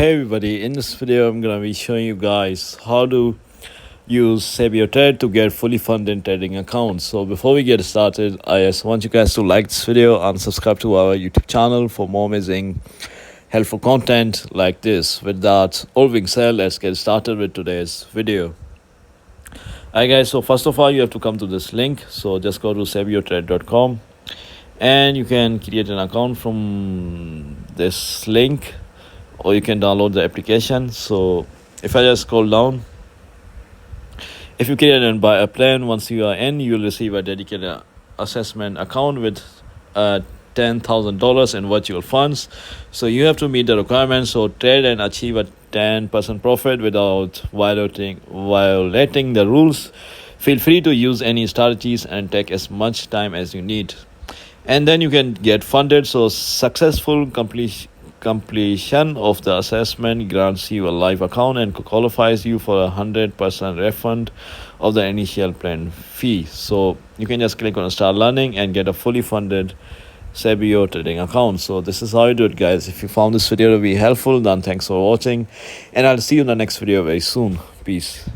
Hey everybody, in this video I'm gonna be showing you guys how to use SabioTrade to get fully funded trading accounts. So before we get started, I just want you guys to like this video and subscribe to our YouTube channel for more amazing helpful content like this. With that all being said, let's get started with today's video. Alright guys, so first of all you have to come to this link. So just go to SabioTrade.com and you can create an account from this link, or you can download the application. So if I just scroll down, if you create and buy a plan, once you are in, you will receive a dedicated assessment account with $10,000 in virtual funds. So you have to meet the requirements, so trade and achieve a 10% profit without violating the rules. Feel free to use any strategies and take as much time as you need, and then you can get funded. So successful completion of the assessment grants you a live account and qualifies you for 100% refund of the initial plan fee. So you can just click on start learning and get a fully funded Sabio trading account. So this is how you do it, guys. If you found this video to be helpful, then thanks for watching, and I'll see you in the next video very soon. Peace.